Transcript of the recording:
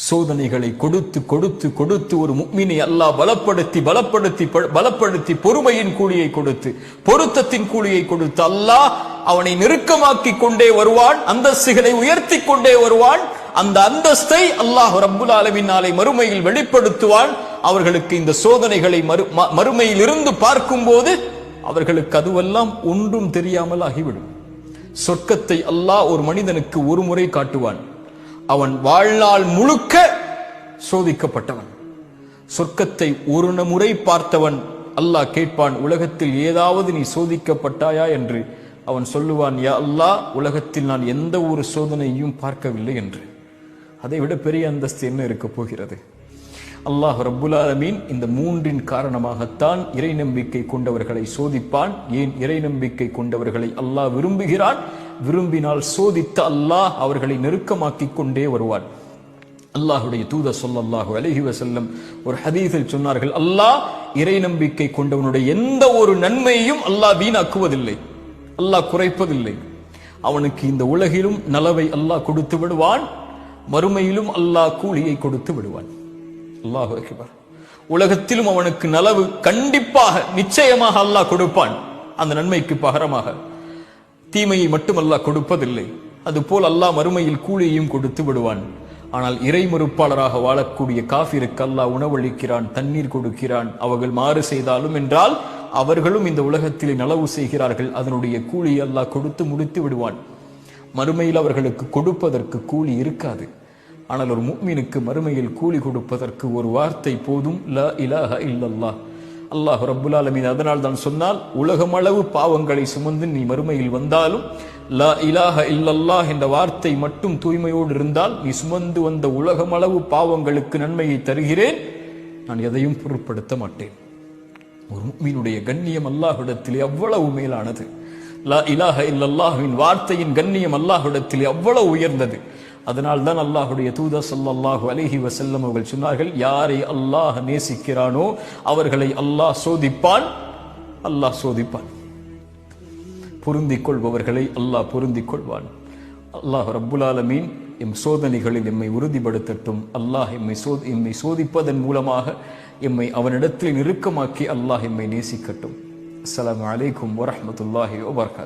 சோதனைகளை கொடுத்து கொடுத்து கொடுத்து ஒரு முஃமினை அல்லாஹ் பலப்படுத்தி பலப்படுத்தி பலப்படுத்தி பொறுமையின் கூலியை கொடுத்து பொருத்தத்தின் கூலியை கொடுத்து அல்லாஹ் அவனை நெருக்கமாக்கி கொண்டே வருவான், அந்தஸ்துகளை உயர்த்தி கொண்டே வருவான். அந்த அந்தஸ்தை அல்லாஹ் ரப்புல் ஆலமீன் நாளை மறுமையில் வெளிப்படுத்துவான். அவர்களுக்கு இந்த சோதனைகளை மறுமையில் இருந்து பார்க்கும் போது அவர்களுக்கு அதுவெல்லாம் ஒன்றும் தெரியாமல் ஆகிவிடும். சொர்க்கத்தை அல்லாஹ் ஒரு மனிதனுக்கு ஒரு முறை காட்டுவான். அவன் வாழ்நாள் முழுக்க சோதிக்கப்பட்டவன். சொர்க்கத்தை ஒரு முறை பார்த்தவன் அல்லாஹ் கேட்பான், உலகத்தில் ஏதாவது நீ சோதிக்கப்பட்டாயா என்று. அவன் சொல்லுவான், யா அல்லாஹ், உலகத்தில் நான் எந்த ஒரு சோதனையும் பார்க்கவில்லை என்று. அதை விட பெரிய அந்தஸ்து என்ன இருக்க போகிறது? அல்லாஹ் ரப்புல் ஆலமீன் இந்த மூன்றின் காரணமாகத்தான் இறை நம்பிக்கை கொண்டவர்களை சோதிப்பான். ஏன் இறை நம்பிக்கை கொண்டவர்களை அல்லாஹ் விரும்புகிறான்? விரும்பினால் சோதித்த அல்லாஹ் அவர்களை நெருக்கமாக்கிக் கொண்டே வருவான். அல்லாஹுடைய தூதர் ஸல்லல்லாஹு அலைஹி வஸல்லம் ஒரு ஹதீஸில் சொன்னார்கள், அல்லாஹ் இறை நம்பிக்கை கொண்டவனுடைய எந்த ஒரு நன்மையையும் அல்லாஹ் வீணாக்குவதில்லை, அல்லாஹ் குறைப்பதில்லை. அவனுக்கு இந்த உலகிலும் நலவை அல்லாஹ் கொடுத்து விடுவான், மறுமையிலும் அல்லாஹ் கூலியை கொடுத்து விடுவான். அல்லாஹு அக்பர். உலகத்திலும் அவனுக்கு நலவு கண்டிப்பாக நிச்சயமாக அல்லாஹ் கொடுப்பான். அந்த நன்மைக்கு பகரமாக தீமையை மட்டும் அல்லாஹ் கொடுப்பதில்லை. அதுபோல் அல்லாஹ் மறுமையில் கூலியையும் கொடுத்து விடுவான். ஆனால் இறை மறுப்பாளராக வாழக்கூடிய காஃபிருக்கு அல்லாஹ் உணவளிக்கிறான், தண்ணீர் கொடுக்கிறான். அவர்கள் மாறு செய்தாலும் என்றால் அவர்களும் இந்த உலகத்திலே நலவு செய்கிறார்கள், அதனுடைய கூலியை அல்லாஹ் கொடுத்து முடித்து விடுவான். மறுமையில் அவர்களுக்கு கொடுப்பதற்கு கூலி இருக்காது. ஆனால் ஒரு முஃமினுக்கு மறுமையில் கூலி கொடுப்பதற்கு ஒரு வார்த்தை போதும், லா இலாஹ இல்லல்லாஹ். அல்லாஹ் ரப்புல் ஆலமீன் அதனால் தான் சொன்னால், உலகமளவு பாவங்களை சுமந்து நீ மறுமையில் வந்தாலும் லா இலாஹ இல்லல்லாஹ் என்ற வார்த்தை மட்டும் தூய்மையோடு இருந்தால் நீ சுமந்து வந்த உலகமளவு பாவங்களுக்கு நன்மையை தருகிறேன், நான் எதையும் பொருட்படுத்த மாட்டேன். ஒரு முஃமினுடைய கண்ணியம் அல்லாஹ்விடத்திலே அவ்வளவு மேலானது. லா இலாஹ இல்லல்லாஹ்வின் வார்த்தையின் கண்ணியம் அல்லாஹ்விடத்திலே அவ்வளவு உயர்ந்தது. அதனால் தான் அல்லாஹுடைய தூதர் ஸல்லல்லாஹு அலைஹி வஸல்லம் அவர்கள் சொன்னார்கள், யாரை அல்லாஹ் நேசிக்கிறானோ அவர்களை அல்லாஹ் சோதிப்பான், அல்லாஹ் சோதிப்பான். பொருந்திக் கொள்பவர்களை அல்லாஹ் பொருந்திக் கொள்வான். அல்லாஹ் ரப்புல் ஆலமீன் எம் சோதனைகளில் எம்மை உறுதிப்படுத்தட்டும். அல்லாஹ் எம்மை சோதிப்பதன் மூலமாக எம்மை அவனிடத்தில் நெருக்கமாக்கி அல்லாஹ் எம்மை நேசிக்கட்டும். அஸ்ஸலாமு அலைக்கும் வரஹ்மத்துல்லாஹி வபரகாத்துஹு.